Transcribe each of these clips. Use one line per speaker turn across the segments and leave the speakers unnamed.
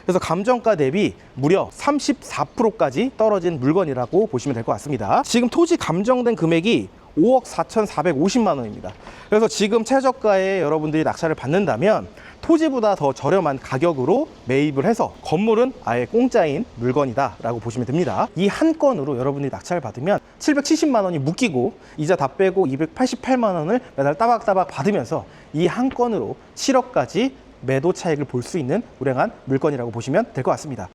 그래서 감정가 대비 무려 34%까지 떨어진 물건이라고 보시면 될 것 같습니다. 지금 토지 감정된 금액이 5억 4,450만 원입니다. 그래서 지금 최저가에 여러분들이 낙찰을 받는다면 토지보다 더 저렴한 가격으로 매입을 해서 건물은 아예 공짜인 물건이다 라고 보시면 됩니다. 이 한 건으로 여러분들이 낙찰을 받으면 770만 원이 묶이고 이자 다 빼고 288만 원을 매달 따박따박 받으면서 이 한 건으로 7억까지 매도 차익을 볼 수 있는 우량한 물건이라고 보시면 될 것 같습니다.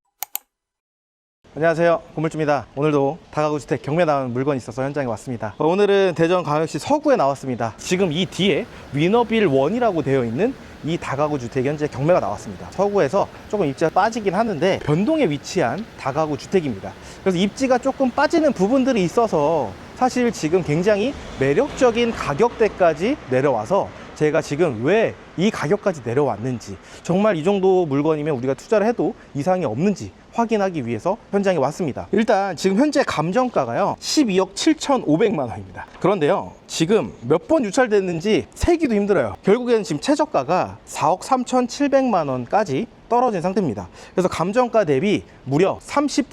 안녕하세요, 건물주입니다. 오늘도 다가구 주택 경매 나온 물건이 있어서 현장에 왔습니다. 오늘은 대전광역시 서구에 나왔습니다. 지금 이 뒤에 위너빌 1이라고 되어 있는 이 다가구 주택이 현재 경매가 나왔습니다. 서구에서 조금 입지가 빠지긴 하는데 변동에 위치한 다가구 주택입니다. 그래서 입지가 조금 빠지는 부분들이 있어서 사실 지금 굉장히 매력적인 가격대까지 내려와서 제가 지금 왜 이 가격까지 내려왔는지, 정말 이 정도 물건이면 우리가 투자를 해도 이상이 없는지 확인하기 위해서 현장에 왔습니다. 일단 지금 현재 감정가가요 12억 7,500만 원입니다. 그런데요, 지금 몇 번 유찰됐는지 세기도 힘들어요. 결국에는 지금 최저가가 4억 3,700만 원까지 떨어진 상태입니다. 그래서 감정가 대비 무려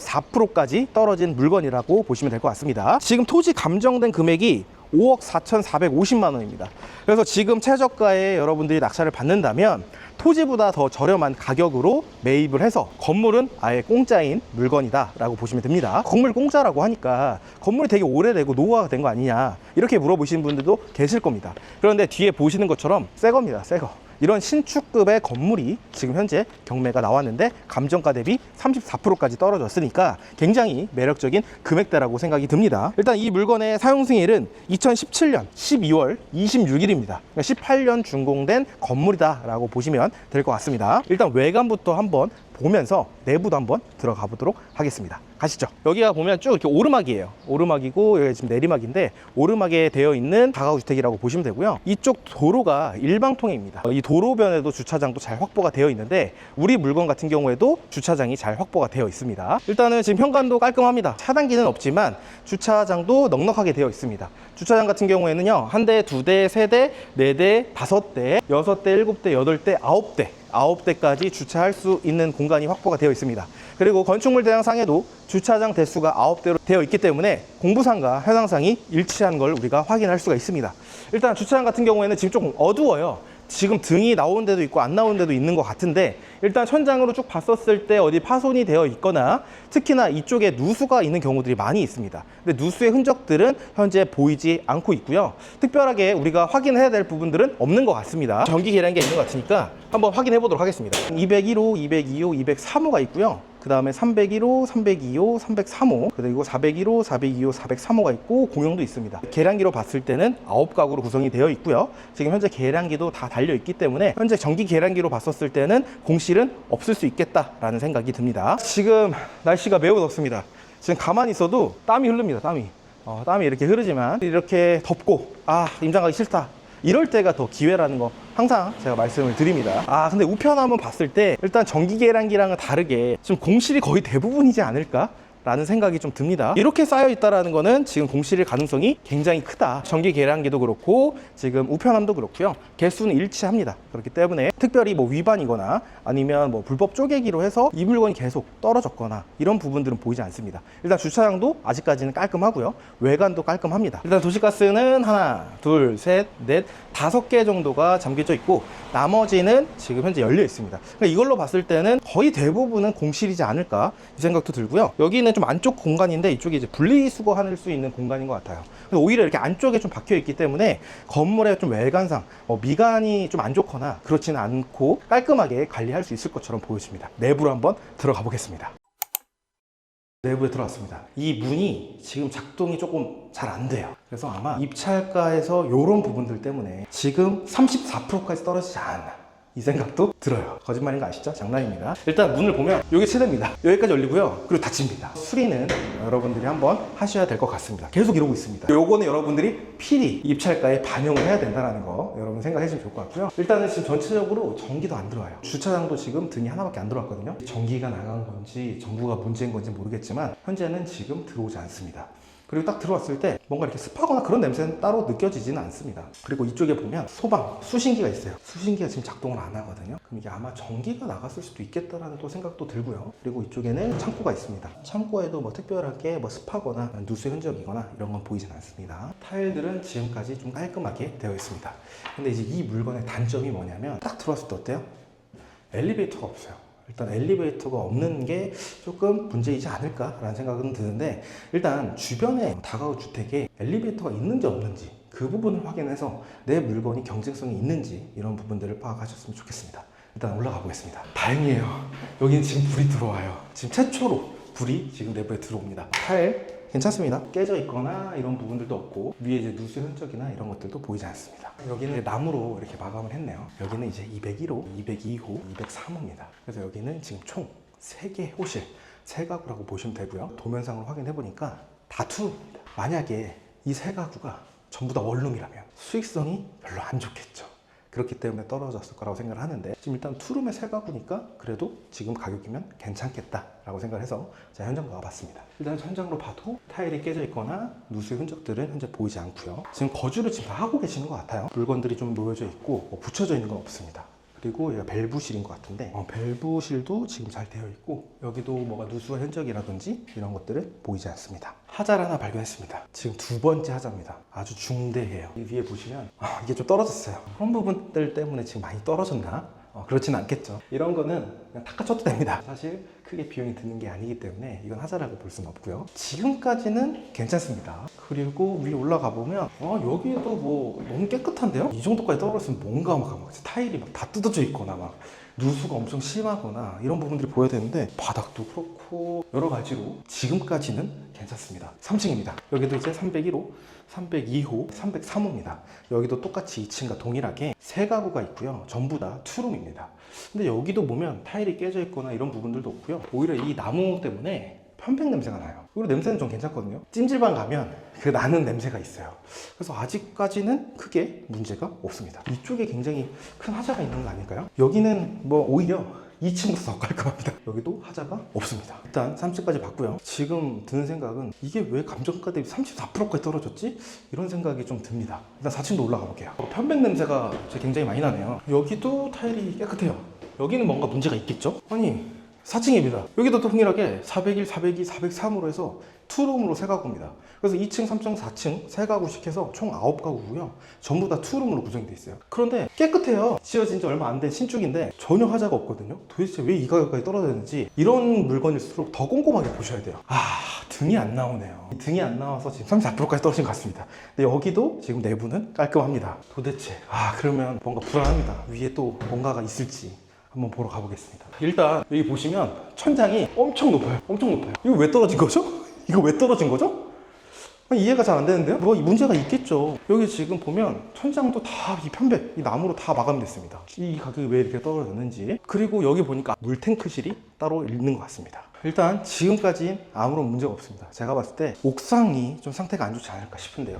34%까지 떨어진 물건이라고 보시면 될 것 같습니다. 지금 토지 감정된 금액이 5억 4,450만 원입니다. 그래서 지금 최저가에 여러분들이 낙찰을 받는다면 토지보다 더 저렴한 가격으로 매입을 해서 건물은 아예 공짜인 물건이다 라고 보시면 됩니다. 건물 공짜라고 하니까 건물이 되게 오래되고 노후화가 된 거 아니냐 이렇게 물어보시는 분들도 계실 겁니다. 그런데 뒤에 보시는 것처럼 새 겁니다. 새 거. 이런 신축급의 건물이 지금 현재 경매가 나왔는데 감정가 대비 34%까지 떨어졌으니까 굉장히 매력적인 금액대라고 생각이 듭니다. 일단 이 물건의 사용승일은 2017년 12월 26일입니다. 18년 준공된 건물이다 라고 보시면 될 것 같습니다. 일단 외관부터 한번 보면서 내부도 한번 들어가 보도록 하겠습니다. 가시죠. 여기가 보면 쭉 이렇게 오르막이에요. 오르막이고 여기 지금 내리막인데 오르막에 되어 있는 다가구 주택이라고 보시면 되고요. 이쪽 도로가 일방통행입니다. 이 도로변에도 주차장도 잘 확보가 되어 있는데 우리 물건 같은 경우에도 주차장이 잘 확보가 되어 있습니다. 일단은 지금 현관도 깔끔합니다. 차단기는 없지만 주차장도 넉넉하게 되어 있습니다. 주차장 같은 경우에는요, 한 대, 두 대, 세 대, 네 대, 다섯 대, 여섯 대, 일곱 대, 여덟 대, 아홉 대 9대까지 주차할 수 있는 공간이 확보가 되어 있습니다. 그리고 건축물 대장상에도 주차장 대수가 9대로 되어 있기 때문에 공부상과 현황상이 일치한 걸 우리가 확인할 수가 있습니다. 일단 주차장 같은 경우에는 지금 조금 어두워요. 지금 등이 나오는 데도 있고 안 나오는 데도 있는 것 같은데 일단 천장으로 쭉 봤었을 때 어디 파손이 되어 있거나 특히나 이쪽에 누수가 있는 경우들이 많이 있습니다. 근데 누수의 흔적들은 현재 보이지 않고 있고요. 특별하게 우리가 확인해야 될 부분들은 없는 것 같습니다. 전기 계량기가 있는 것 같으니까 한번 확인해 보도록 하겠습니다. 201호, 202호, 203호가 있고요. 그 다음에 301호, 302호, 303호, 그리고 401호, 402호, 403호가 있고 공용도 있습니다. 계량기로 봤을 때는 9가구로 구성이 되어 있고요. 지금 현재 계량기도 다 달려 있기 때문에 현재 전기 계량기로 봤었을 때는 공실은 없을 수 있겠다라는 생각이 듭니다. 지금 날씨가 매우 덥습니다. 지금 가만히 있어도 땀이 흐릅니다. 땀이 이렇게 흐르지만 이렇게 덥고 임장 가기 싫다, 이럴 때가 더 기회라는 거 항상 제가 말씀을 드립니다. 근데 우편 한번 봤을 때 일단 전기 계량기랑은 다르게 좀 공실이 거의 대부분이지 않을까 라는 생각이 좀 듭니다. 이렇게 쌓여 있다라는 거는 지금 공실일 가능성이 굉장히 크다. 전기 계량기도 그렇고 지금 우편함도 그렇고요, 개수는 일치합니다. 그렇기 때문에 특별히 뭐 위반이거나 아니면 뭐 불법 쪼개기로 해서 이 물건이 계속 떨어졌거나 이런 부분들은 보이지 않습니다. 일단 주차장도 아직까지는 깔끔하고요, 외관도 깔끔합니다. 일단 도시가스는 하나, 둘, 셋, 넷, 5개 정도가 잠겨져 있고 나머지는 지금 현재 열려 있습니다. 그러니까 이걸로 봤을 때는 거의 대부분은 공실이지 않을까 이 생각도 들고요. 여기는 좀 안쪽 공간인데 이쪽이 이제 분리수거할 수 있는 공간인 것 같아요. 오히려 이렇게 안쪽에 좀 박혀 있기 때문에 건물의 좀 외관상 미관이 좀 안 좋거나 그렇지는 않고 깔끔하게 관리할 수 있을 것처럼 보여집니다. 내부로 한번 들어가 보겠습니다. 내부에 들어왔습니다. 이 문이 지금 작동이 조금 잘 안 돼요. 그래서 아마 입찰가에서 이런 부분들 때문에 지금 34%까지 떨어지지 않았나 이 생각도 들어요. 거짓말인 거 아시죠? 장난입니다. 일단 문을 보면 여기 최대입니다. 여기까지 열리고요. 그리고 닫힙니다. 수리는 여러분들이 한번 하셔야 될 것 같습니다. 계속 이러고 있습니다. 요거는 여러분들이 필히 입찰가에 반영을 해야 된다는 거 여러분 생각하시면 좋을 것 같고요. 일단은 지금 전체적으로 전기도 안 들어와요. 주차장도 지금 등이 하나밖에 안 들어왔거든요. 전기가 나간 건지 정부가 문제인 건지 모르겠지만 현재는 지금 들어오지 않습니다. 그리고 딱 들어왔을 때 뭔가 이렇게 습하거나 그런 냄새는 따로 느껴지지는 않습니다. 그리고 이쪽에 보면 소방, 수신기가 있어요. 수신기가 지금 작동을 안 하거든요. 그럼 이게 아마 전기가 나갔을 수도 있겠다라는 또 생각도 들고요. 그리고 이쪽에는 창고가 있습니다. 창고에도 뭐 특별하게 뭐 습하거나 누수의 흔적이거나 이런 건 보이진 않습니다. 타일들은 지금까지 좀 깔끔하게 되어 있습니다. 근데 이제 이 물건의 단점이 뭐냐면 딱 들어왔을 때 어때요? 엘리베이터가 없어요. 일단 엘리베이터가 없는 게 조금 문제이지 않을까라는 생각은 드는데, 일단 주변에 다가구 주택에 엘리베이터가 있는지 없는지 그 부분을 확인해서 내 물건이 경쟁성이 있는지 이런 부분들을 파악하셨으면 좋겠습니다. 일단 올라가 보겠습니다. 다행이에요. 여기는 지금 불이 들어와요. 지금 최초로 불이 지금 내부에 들어옵니다. 타일 괜찮습니다. 깨져 있거나 이런 부분들도 없고, 위에 이제 누수 흔적이나 이런 것들도 보이지 않습니다. 여기는 나무로 이렇게 마감을 했네요. 여기는 이제 201호, 202호, 203호입니다. 그래서 여기는 지금 총 3개 호실, 3가구라고 보시면 되고요. 도면상으로 확인해 보니까 다 투룸입니다. 만약에 이 3가구가 전부 다 원룸이라면 수익성이 별로 안 좋겠죠. 그렇기 때문에 떨어졌을 거라고 생각을 하는데, 지금 일단 투룸의 3가구니까 그래도 지금 가격이면 괜찮겠다라고 생각을 해서 제가 현장 나와봤습니다. 일단 현장으로 봐도 타일이 깨져 있거나 누수의 흔적들은 현재 보이지 않고요. 지금 거주를 지금 다 하고 계시는 것 같아요. 물건들이 좀 놓여져 있고 뭐 붙여져 있는 건 없습니다. 그리고 여기가 밸브실인 것 같은데, 밸브실도 지금 잘 되어 있고, 여기도 뭐가 누수의 흔적이라든지 이런 것들은 보이지 않습니다. 하자를 하나 발견했습니다. 지금 2번째 하자입니다. 아주 중대해요. 이 위에 보시면 이게 좀 떨어졌어요. 그런 부분들 때문에 지금 많이 떨어졌나? 그렇지는 않겠죠. 이런 거는 그냥 닦아쳐도 됩니다. 사실 크게 비용이 드는 게 아니기 때문에 이건 하자라고 볼 수는 없고요. 지금까지는 괜찮습니다. 그리고 위에 올라가 보면 여기에도 뭐 너무 깨끗한데요? 이 정도까지 떨어졌으면 뭔가 막 타일이 막 다 뜯어져 있거나 막 누수가 엄청 심하거나 이런 부분들이 보여야 되는데, 바닥도 그렇고 여러 가지로 지금까지는 괜찮습니다. 3층입니다. 여기도 이제 301호, 302호, 303호입니다. 여기도 똑같이 2층과 동일하게 3가구가 있고요. 전부 다 투룸입니다. 근데 여기도 보면 타일이 깨져 있거나 이런 부분들도 없고요. 오히려 이 나무 때문에 편백 냄새가 나요. 그리고 냄새는 좀 괜찮거든요. 찜질방 가면 그 나는 냄새가 있어요. 그래서 아직까지는 크게 문제가 없습니다. 이쪽에 굉장히 큰 하자가 있는 거 아닐까요? 여기는 뭐 오히려 2층부터 더 깔끔합니다. 여기도 하자가 없습니다. 일단 3층까지 봤고요. 지금 드는 생각은 이게 왜 감정가 대비 34%까지 떨어졌지? 이런 생각이 좀 듭니다. 일단 4층도 올라가 볼게요. 편백 냄새가 굉장히 많이 나네요. 여기도 타일이 깨끗해요. 여기는 뭔가 문제가 있겠죠? 아니, 4층입니다. 여기도 동일하게 401, 402, 403으로 해서 투룸으로 3가구입니다. 그래서 2층, 3층, 4층 3가구씩 해서 총 9가구고요. 전부 다 투룸으로 구성이 되어 있어요. 그런데 깨끗해요. 지어진 지 얼마 안 된 신축인데 전혀 하자가 없거든요. 도대체 왜 이 가격까지 떨어졌는지, 이런 물건일수록 더 꼼꼼하게 보셔야 돼요. 등이 안 나오네요. 등이 안 나와서 지금 34%까지 떨어진 것 같습니다. 근데 여기도 지금 내부는 깔끔합니다. 도대체 그러면 뭔가 불안합니다. 위에 또 뭔가가 있을지 한번 보러 가보겠습니다. 일단 여기 보시면 천장이 엄청 높아요. 엄청 높아요. 이거 왜 떨어진 거죠? 이거 왜 떨어진 거죠? 이해가 잘 안 되는데요? 뭐 문제가 있겠죠. 여기 지금 보면 천장도 다 이 편백, 이 나무로 다 마감됐습니다. 이 가격이 왜 이렇게 떨어졌는지. 그리고 여기 보니까 물탱크실이 따로 있는 것 같습니다. 일단 지금까지 아무런 문제가 없습니다. 제가 봤을 때 옥상이 좀 상태가 안 좋지 않을까 싶은데요.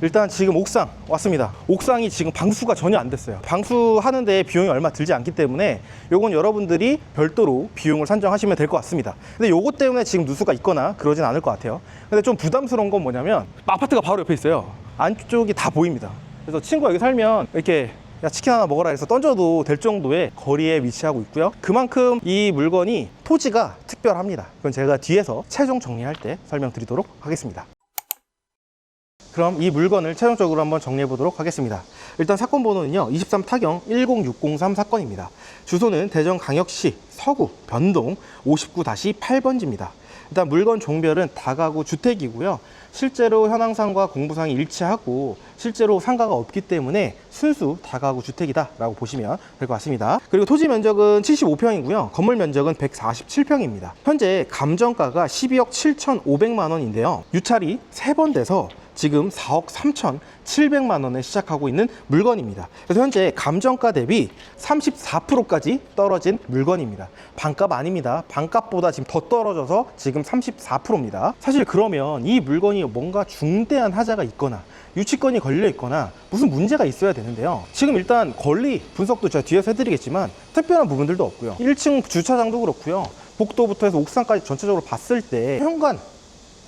일단 지금 옥상 왔습니다. 옥상이 지금 방수가 전혀 안 됐어요. 방수하는데 비용이 얼마 들지 않기 때문에 요건 여러분들이 별도로 비용을 산정하시면 될 것 같습니다. 근데 요것 때문에 지금 누수가 있거나 그러진 않을 것 같아요. 근데 좀 부담스러운 건 뭐냐면 아파트가 바로 옆에 있어요. 안쪽이 다 보입니다. 그래서 친구가 여기 살면 이렇게 야 치킨 하나 먹어라 해서 던져도 될 정도의 거리에 위치하고 있고요. 그만큼 이 물건이 토지가 특별합니다. 그건 제가 뒤에서 최종 정리할 때 설명드리도록 하겠습니다. 그럼 이 물건을 최종적으로 한번 정리해 보도록 하겠습니다. 일단 사건 번호는요 23타경 10603 사건입니다. 주소는 대전광역시 서구 변동 59-8번지입니다. 일단 물건 종별은 다가구 주택이고요. 실제로 현황상과 공부상이 일치하고 실제로 상가가 없기 때문에 순수 다가구 주택이다 라고 보시면 될 것 같습니다. 그리고 토지 면적은 75평이고요. 건물 면적은 147평입니다. 현재 감정가가 12억 7,500만 원인데요. 유찰이 3번 돼서 지금 4억 3,700만 원에 시작하고 있는 물건입니다. 그래서 현재 감정가 대비 34%까지 떨어진 물건입니다. 반값 아닙니다. 반값보다 지금 더 떨어져서 지금 34%입니다. 사실 그러면 이 물건이 뭔가 중대한 하자가 있거나 유치권이 걸려 있거나 무슨 문제가 있어야 되는데요. 지금 일단 권리 분석도 제가 뒤에서 해드리겠지만 특별한 부분들도 없고요. 1층 주차장도 그렇고요. 복도부터 해서 옥상까지 전체적으로 봤을 때 현관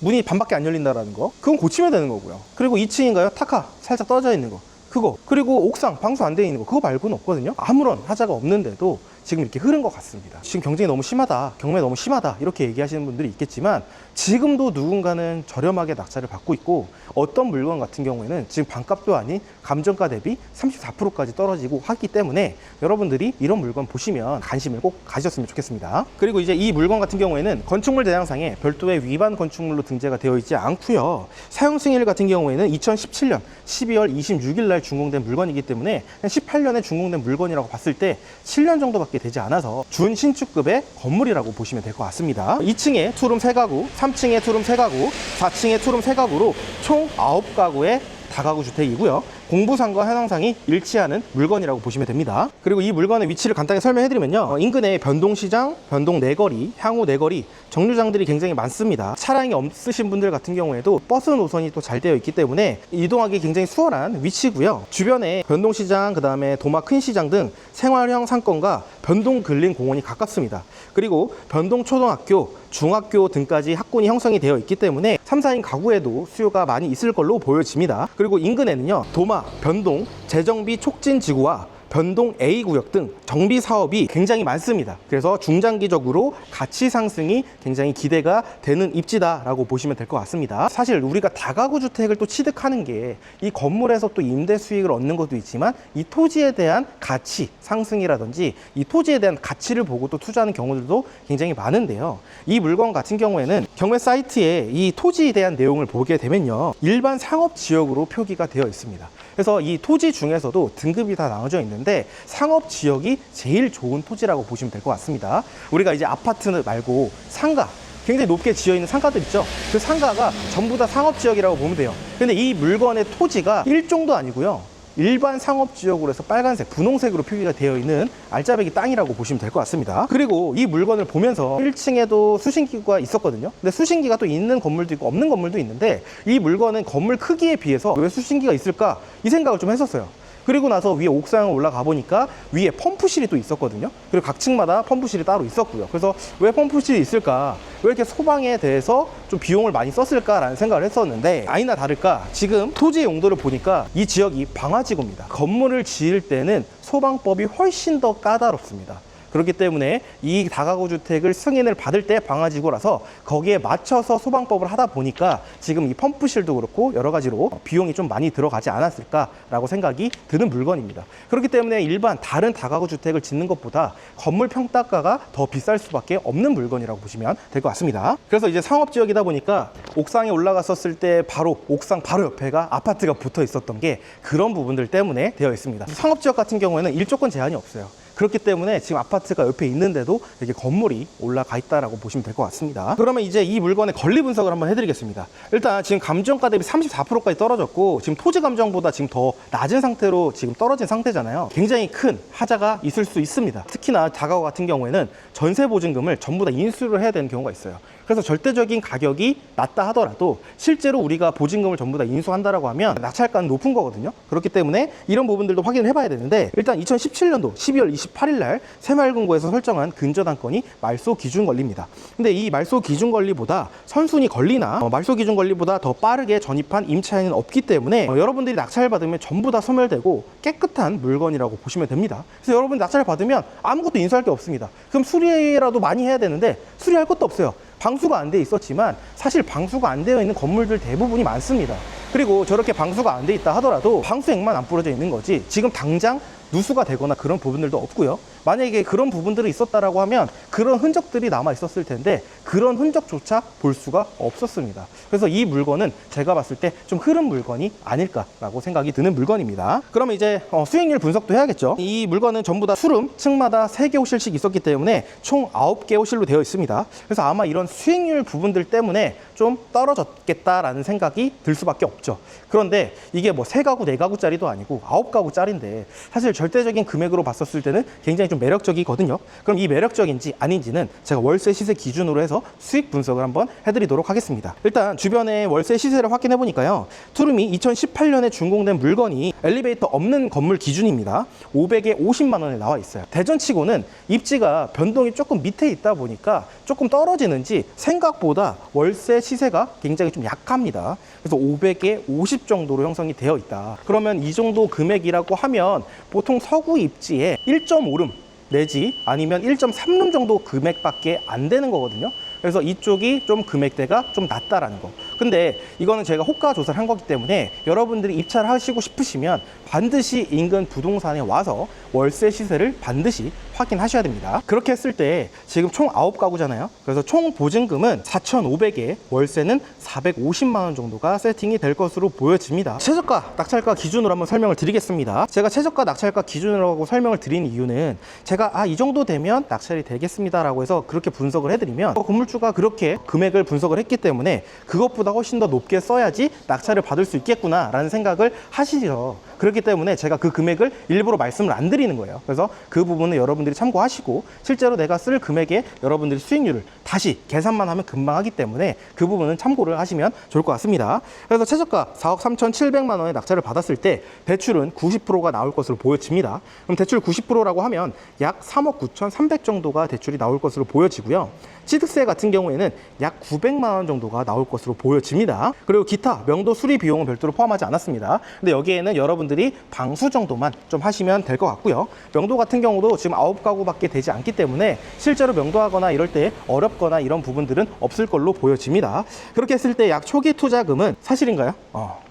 문이 반밖에 안 열린다라는 거, 그건 고치면 되는 거고요. 그리고 2층인가요? 타카 살짝 떨어져 있는 거, 그거, 그리고 옥상 방수 안 돼 있는 거, 그거 말고는 없거든요. 아무런 하자가 없는데도 지금 이렇게 흐른 것 같습니다. 지금 경쟁이 너무 심하다, 경매 너무 심하다, 이렇게 얘기하시는 분들이 있겠지만 지금도 누군가는 저렴하게 낙찰을 받고 있고, 어떤 물건 같은 경우에는 지금 반값도 아닌 감정가 대비 34%까지 떨어지고 하기 때문에 여러분들이 이런 물건 보시면 관심을 꼭 가지셨으면 좋겠습니다. 그리고 이제 이 물건 같은 경우에는 건축물 대장상에 별도의 위반 건축물로 등재가 되어 있지 않고요. 사용 승인일 같은 경우에는 2017년 12월 26일 날 준공된 물건이기 때문에 18년에 준공된 물건이라고 봤을 때 7년 정도밖에 되지 않아서 준신축급의 건물이라고 보시면 될 것 같습니다. 2층에 투룸 3가구, 3층에 투룸 3가구, 4층에 투룸 3가구로 총 9가구의 다가구 주택이고요. 공부상과 현황상이 일치하는 물건이라고 보시면 됩니다. 그리고 이 물건의 위치를 간단히 설명해드리면요, 인근에 변동시장, 변동 내거리, 향후 내거리, 정류장들이 굉장히 많습니다. 차량이 없으신 분들 같은 경우에도 버스 노선이 또 잘 되어 있기 때문에 이동하기 굉장히 수월한 위치고요. 주변에 변동시장, 그 다음에 도마 큰 시장 등 생활형 상권과 변동 근린 공원이 가깝습니다. 그리고 변동 초등학교, 중학교 등까지 학군이 형성이 되어 있기 때문에 3, 4인 가구에도 수요가 많이 있을 걸로 보여집니다. 그리고 인근에는요, 도마, 변동, 재정비 촉진 지구와 변동 A구역 등 정비 사업이 굉장히 많습니다. 그래서 중장기적으로 가치 상승이 굉장히 기대가 되는 입지다라고 보시면 될 것 같습니다. 사실 우리가 다가구 주택을 또 취득하는 게 이 건물에서 또 임대 수익을 얻는 것도 있지만 이 토지에 대한 가치 상승이라든지 이 토지에 대한 가치를 보고 또 투자하는 경우들도 굉장히 많은데요. 이 물건 같은 경우에는 경매 사이트에 이 토지에 대한 내용을 보게 되면요, 일반 상업 지역으로 표기가 되어 있습니다. 그래서 이 토지 중에서도 등급이 다 나눠져 있는데 상업 지역이 제일 좋은 토지라고 보시면 될 것 같습니다. 우리가 이제 아파트 말고 상가, 굉장히 높게 지어 있는 상가들 있죠. 그 상가가 전부 다 상업 지역이라고 보면 돼요. 근데 이 물건의 토지가 1종도 아니고요, 일반 상업지역으로 해서 빨간색, 분홍색으로 표기가 되어 있는 알짜배기 땅이라고 보시면 될 것 같습니다. 그리고 이 물건을 보면서 1층에도 수신기가 있었거든요. 근데 수신기가 또 있는 건물도 있고 없는 건물도 있는데 이 물건은 건물 크기에 비해서 왜 수신기가 있을까? 이 생각을 좀 했었어요. 그리고 나서 위에 옥상을 올라가 보니까 위에 펌프실이 또 있었거든요. 그리고 각 층마다 펌프실이 따로 있었고요. 그래서 왜 펌프실이 있을까? 왜 이렇게 소방에 대해서 좀 비용을 많이 썼을까라는 생각을 했었는데, 아니나 다를까 지금 토지의 용도를 보니까 이 지역이 방화지구입니다. 건물을 지을 때는 소방법이 훨씬 더 까다롭습니다. 그렇기 때문에 이 다가구 주택을 승인을 받을 때 방화지구라서 거기에 맞춰서 소방법을 하다 보니까 지금 이 펌프실도 그렇고 여러 가지로 비용이 좀 많이 들어가지 않았을까라고 생각이 드는 물건입니다. 그렇기 때문에 일반 다른 다가구 주택을 짓는 것보다 건물 평가가가 더 비쌀 수밖에 없는 물건이라고 보시면 될 것 같습니다. 그래서 이제 상업지역이다 보니까 옥상에 올라갔었을 때 바로 옥상 바로 옆에가 아파트가 붙어 있었던 게 그런 부분들 때문에 되어 있습니다. 상업지역 같은 경우에는 일조권 제한이 없어요. 그렇기 때문에 지금 아파트가 옆에 있는데도 이렇게 건물이 올라가 있다라고 보시면 될 것 같습니다. 그러면 이제 이 물건의 권리 분석을 한번 해드리겠습니다. 일단 지금 감정가 대비 34%까지 떨어졌고 지금 토지 감정보다 지금 더 낮은 상태로 지금 떨어진 상태잖아요. 굉장히 큰 하자가 있을 수 있습니다. 특히나 다가구 같은 경우에는 전세 보증금을 전부 다 인수를 해야 되는 경우가 있어요. 그래서 절대적인 가격이 낮다 하더라도 실제로 우리가 보증금을 전부 다 인수한다라고 하면 낙찰가는 높은 거거든요. 그렇기 때문에 이런 부분들도 확인을 해봐야 되는데, 일단 2017년도 12월 28일 날 새마을금고에서 설정한 근저당권이 말소 기준 권리입니다. 근데 이 말소 기준 권리보다 선순위 권리나 말소 기준 권리보다 더 빠르게 전입한 임차인은 없기 때문에 여러분들이 낙찰을 받으면 전부 다 소멸되고 깨끗한 물건이라고 보시면 됩니다. 그래서 여러분이 낙찰을 받으면 아무것도 인수할 게 없습니다. 그럼 수리라도 많이 해야 되는데 수리할 것도 없어요. 방수가 안 돼 있었지만 사실 방수가 안 되어 있는 건물들 대부분이 많습니다. 그리고 저렇게 방수가 안 돼 있다 하더라도 방수액만 안 부러져 있는 거지 지금 당장 누수가 되거나 그런 부분들도 없고요. 만약에 그런 부분들이 있었다라고 하면 그런 흔적들이 남아 있었을 텐데 그런 흔적조차 볼 수가 없었습니다. 그래서 이 물건은 제가 봤을 때 좀 흐른 물건이 아닐까라고 생각이 드는 물건입니다. 그러면 이제 수익률 분석도 해야겠죠. 이 물건은 전부 다 투룸 층마다 3개 호실씩 있었기 때문에 총 9개 호실로 되어 있습니다. 그래서 아마 이런 수익률 부분들 때문에 좀 떨어졌겠다라는 생각이 들 수밖에 없죠. 그런데 이게 뭐 3가구, 4가구짜리도 아니고 9가구짜리인데 사실 절대적인 금액으로 봤었을 때는 굉장히 좀 좀 매력적이거든요. 그럼 이 매력적인지 아닌지는 제가 월세 시세 기준으로 해서 수익 분석을 한번 해드리도록 하겠습니다. 일단 주변에 월세 시세를 확인해 보니까요, 투룸이 2018년에 준공된 물건이 엘리베이터 없는 건물 기준입니다. 500에 50만 원에 나와 있어요. 대전치고는 입지가 변동이 조금 밑에 있다 보니까 조금 떨어지는지 생각보다 월세 시세가 굉장히 좀 약합니다. 그래서 500에 50 정도로 형성이 되어 있다. 그러면 이 정도 금액이라고 하면 보통 서구 입지에 1.5룸 내지 아니면 1.3룸 정도 금액밖에 안 되는 거거든요. 그래서 이쪽이 좀 금액대가 좀 낮다라는 거. 근데 이거는 제가 호가 조사를 한 거기 때문에 여러분들이 입찰을 하시고 싶으시면 반드시 인근 부동산에 와서 월세 시세를 반드시 확인하셔야 됩니다. 그렇게 했을 때 지금 총 9가구잖아요. 그래서 총 보증금은 4,500에 월세는 450만 원 정도가 세팅이 될 것으로 보여집니다. 최저가, 낙찰가 기준으로 한번 설명을 드리겠습니다. 제가 최저가, 낙찰가 기준으로 하고 설명을 드린 이유는 제가 이 정도 되면 낙찰이 되겠습니다 라고 해서 그렇게 분석을 해드리면 건물주가 그렇게 금액을 분석을 했기 때문에 그것보다 훨씬 더 높게 써야지 낙찰을 받을 수 있겠구나 라는 생각을 하시죠. 그렇기 때문에 제가 그 금액을 일부러 말씀을 안 드리는 거예요. 그래서 그 부분은 여러분들이 참고하시고 실제로 내가 쓸 금액에 여러분들이 수익률을 다시 계산만 하면 금방 하기 때문에 그 부분은 참고를 하시면 좋을 것 같습니다. 그래서 최저가 4억 3,700만 원의 낙찰을 받았을 때 대출은 90%가 나올 것으로 보여집니다. 그럼 대출 90%라고 하면 약 3억 9,300 정도가 대출이 나올 것으로 보여지고요. 취득세 같은 경우에는 약 900만 원 정도가 나올 것으로 보여집니다. 그리고 기타 명도 수리 비용은 별도로 포함하지 않았습니다. 근데 여기에는 여러분들이 방수 정도만 좀 하시면 될 것 같고요. 명도 같은 경우도 지금 9가구밖에 되지 않기 때문에 실제로 명도하거나 이럴 때 어렵거나 이런 부분들은 없을 걸로 보여집니다. 그렇게 했을 때 약 초기 투자금은 사실인가요?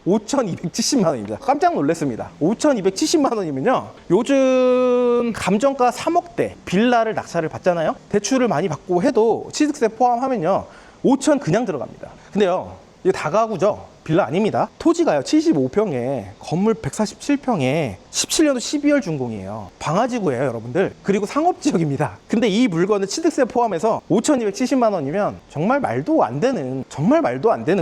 5,270만 원입니다. 깜짝 놀랐습니다. 5,270만 원이면요, 요즘 감정가 3억대 빌라를 낙찰을 받잖아요. 대출을 많이 받고 해도 취득세 포함하면요 5천 그냥 들어갑니다. 근데요, 이거 다가구죠. 빌라 아닙니다. 토지가요 75평에 건물 147평에 17년도 12월 준공이에요. 방화지구예요 여러분들. 그리고 상업지역입니다. 근데 이 물건은 취득세 포함해서 5,270만 원이면 정말 말도 안 되는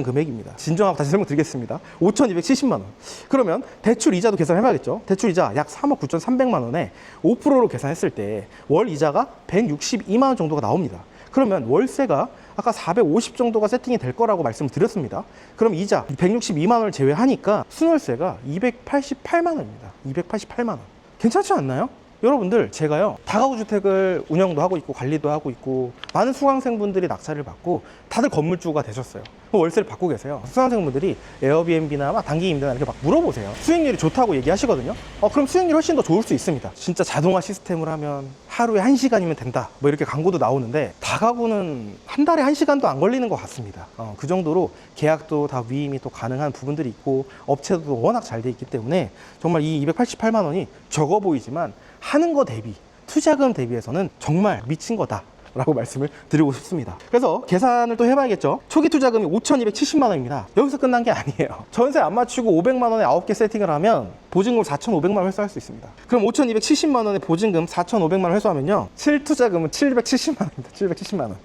금액입니다. 진정하고 다시 설명드리겠습니다. 5,270만 원. 그러면 대출 이자도 계산해봐야겠죠. 대출 이자 약 3억 9,300만 원에 5%로 계산했을 때 월 이자가 162만 원 정도가 나옵니다. 그러면 월세가 아까 450 정도가 세팅이 될 거라고 말씀을 드렸습니다. 그럼 이자 162만 원을 제외하니까 순월세가 288만 원입니다. 288만 원. 괜찮지 않나요? 여러분들, 제가요 다가구 주택을 운영도 하고 있고 관리도 하고 있고 많은 수강생분들이 낙찰을 받고 다들 건물주가 되셨어요. 월세를 받고 계세요. 수강생분들이 에어비앤비나 막 단기 임대나 이렇게 막 물어보세요. 수익률이 좋다고 얘기하시거든요. 그럼 수익률이 훨씬 더 좋을 수 있습니다. 진짜 자동화 시스템을 하면 하루에 1시간이면 된다 뭐 이렇게 광고도 나오는데 다가구는 한 달에 1시간도 안 걸리는 것 같습니다. 그 정도로 계약도 다 위임이 또 가능한 부분들이 있고 업체도 워낙 잘 돼 있기 때문에 정말 이 288만 원이 적어 보이지만 하는 거 대비, 투자금 대비해서는 정말 미친 거다 라고 말씀을 드리고 싶습니다. 그래서 계산을 또 해봐야겠죠. 초기 투자금이 5,270만 원입니다. 여기서 끝난 게 아니에요. 전세 안 맞추고 500만 원에 9개 세팅을 하면 보증금 4,500만 원 회수할 수 있습니다. 그럼 5,270만 원에 보증금 4,500만 원 회수하면요, 실투자금은 770만 원입니다. 770만 원.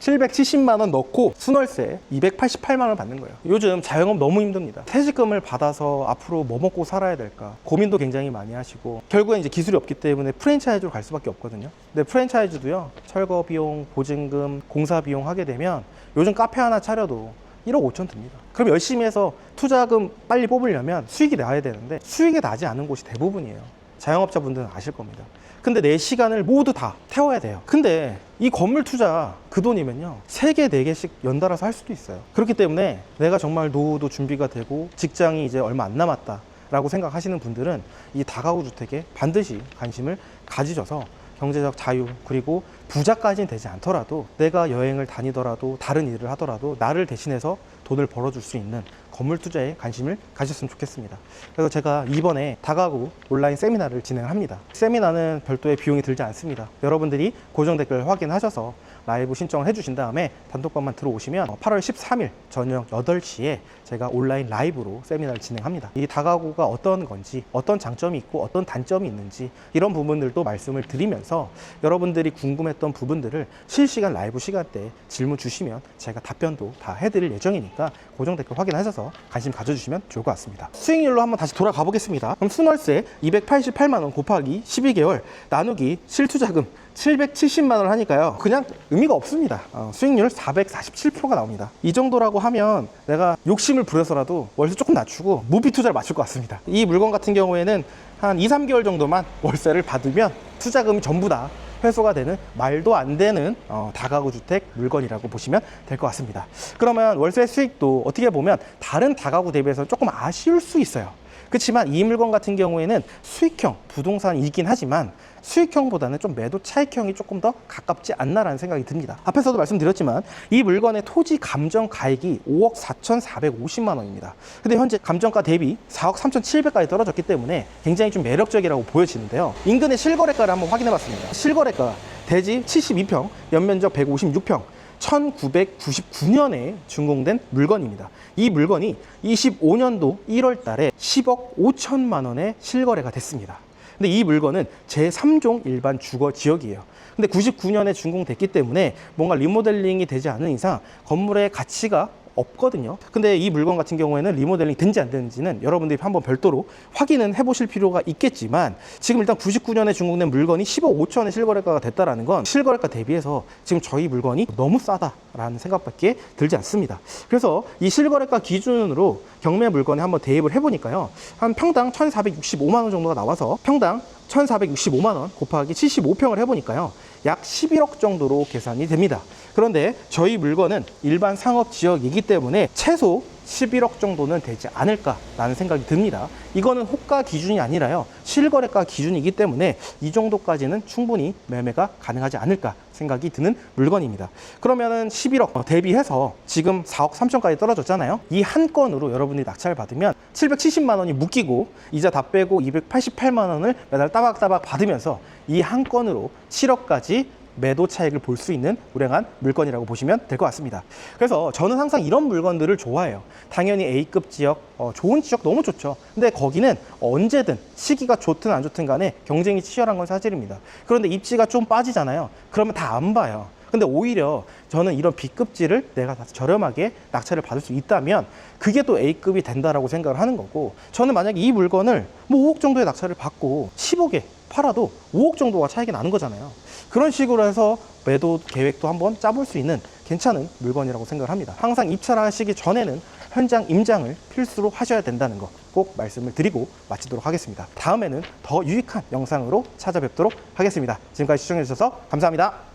770만 원 넣고 순월세 288만 원 받는 거예요. 요즘 자영업 너무 힘듭니다. 퇴직금을 받아서 앞으로 뭐 먹고 살아야 될까 고민도 굉장히 많이 하시고 결국엔 이제 기술이 없기 때문에 프랜차이즈로 갈 수밖에 없거든요. 근데 프랜차이즈도요, 철거 비용, 보증금, 공사 비용 하게 되면 요즘 카페 하나 차려도 1억 5천 듭니다. 그럼 열심히 해서 투자금 빨리 뽑으려면 수익이 나야 되는데 수익이 나지 않은 곳이 대부분이에요. 자영업자분들은 아실 겁니다. 근데 내 시간을 모두 다 태워야 돼요. 근데 이 건물 투자 그 돈이면요 3개, 4개씩 연달아서 할 수도 있어요. 그렇기 때문에 내가 정말 노후도 준비가 되고 직장이 이제 얼마 안 남았다 라고 생각하시는 분들은 이 다가구 주택에 반드시 관심을 가지셔서 경제적 자유, 그리고 부자까지는 되지 않더라도 내가 여행을 다니더라도 다른 일을 하더라도 나를 대신해서 돈을 벌어줄 수 있는 건물 투자에 관심을 가졌으면 좋겠습니다. 그래서 제가 이번에 다가구 온라인 세미나를 진행합니다. 세미나는 별도의 비용이 들지 않습니다. 여러분들이 고정 댓글 확인하셔서 라이브 신청을 해주신 다음에 단톡방만 들어오시면 8월 13일 저녁 8시에 제가 온라인 라이브로 세미나를 진행합니다. 이 다가구가 어떤 건지, 어떤 장점이 있고 어떤 단점이 있는지 이런 부분들도 말씀을 드리면서 여러분들이 궁금했던 부분들을 실시간 라이브 시간대에 질문 주시면 제가 답변도 다 해드릴 예정이니까 고정 댓글 확인하셔서 통해서 관심 가져주시면 좋을 것 같습니다. 수익률로 한번 다시 돌아가 보겠습니다. 그럼 순월세 288만 원 곱하기 12개월 나누기 실투자금 770만 원을 하니까요, 그냥 의미가 없습니다. 수익률 447%가 나옵니다. 이 정도라고 하면 내가 욕심을 부려서라도 월세 조금 낮추고 무비 투자를 맞출 것 같습니다. 이 물건 같은 경우에는 한 2, 3개월 정도만 월세를 받으면 투자금이 전부 다 회수가 되는 말도 안 되는 다가구 주택 물건이라고 보시면 될 것 같습니다. 그러면 월세 수익도 어떻게 보면 다른 다가구 대비해서 조금 아쉬울 수 있어요. 그렇지만 이 물건 같은 경우에는 수익형 부동산이긴 하지만 수익형보다는 좀 매도 차익형이 조금 더 가깝지 않나라는 생각이 듭니다. 앞에서도 말씀드렸지만 이 물건의 토지 감정 가액이 5억 4,450만 원입니다. 근데 현재 감정가 대비 4억 3,700까지 떨어졌기 때문에 굉장히 좀 매력적이라고 보여지는데요. 인근의 실거래가를 한번 확인해 봤습니다. 실거래가 대지 72평, 연면적 156평, 1999년에 준공된 물건입니다. 이 물건이 25년도 1월 달에 10억 5천만 원에 실거래가 됐습니다. 근데 이 물건은 제3종 일반 주거 지역이에요. 근데 99년에 준공됐기 때문에 뭔가 리모델링이 되지 않은 이상 건물의 가치가 없거든요. 근데 이 물건 같은 경우에는 리모델링 된지 안 되는지는 여러분들이 한번 별도로 확인은 해보실 필요가 있겠지만, 지금 일단 99년에 준공된 물건이 10억 5천에 실거래가가 됐다라는 건 실거래가 대비해서 지금 저희 물건이 너무 싸다라는 생각밖에 들지 않습니다. 그래서 이 실거래가 기준으로 경매 물건에 한번 대입을 해보니까요, 한 평당 1,465만 원 정도가 나와서 평당 1,465만 원 곱하기 75평을 해보니까요, 약 11억 정도로 계산이 됩니다. 그런데 저희 물건은 일반 상업 지역이기 때문에 최소 11억 정도는 되지 않을까라는 생각이 듭니다. 이거는 호가 기준이 아니라요, 실거래가 기준이기 때문에 이 정도까지는 충분히 매매가 가능하지 않을까 생각이 드는 물건입니다. 그러면은 11억 대비해서 지금 4억 3천까지 떨어졌잖아요. 이 한 건으로 여러분이 낙찰을 받으면 770만 원이 묶이고 이자 다 빼고 288만 원을 매달 따박따박 받으면서 이 한 건으로 7억까지 매도 차익을 볼 수 있는 우량한 물건이라고 보시면 될 것 같습니다. 그래서 저는 항상 이런 물건들을 좋아해요. 당연히 A급 지역, 좋은 지역 너무 좋죠. 근데 거기는 언제든 시기가 좋든 안 좋든 간에 경쟁이 치열한 건 사실입니다. 그런데 입지가 좀 빠지잖아요. 그러면 다 안 봐요. 근데 오히려 저는 이런 B급지를 내가 다 저렴하게 낙찰을 받을 수 있다면 그게 또 A급이 된다라고 생각을 하는 거고, 저는 만약에 이 물건을 뭐 5억 정도의 낙찰을 받고 10억에 팔아도 5억 정도가 차익이 나는 거잖아요. 그런 식으로 해서 매도 계획도 한번 짜볼 수 있는 괜찮은 물건이라고 생각을 합니다. 항상 입찰을 하시기 전에는 현장 임장을 필수로 하셔야 된다는 거 꼭 말씀을 드리고 마치도록 하겠습니다. 다음에는 더 유익한 영상으로 찾아뵙도록 하겠습니다. 지금까지 시청해 주셔서 감사합니다.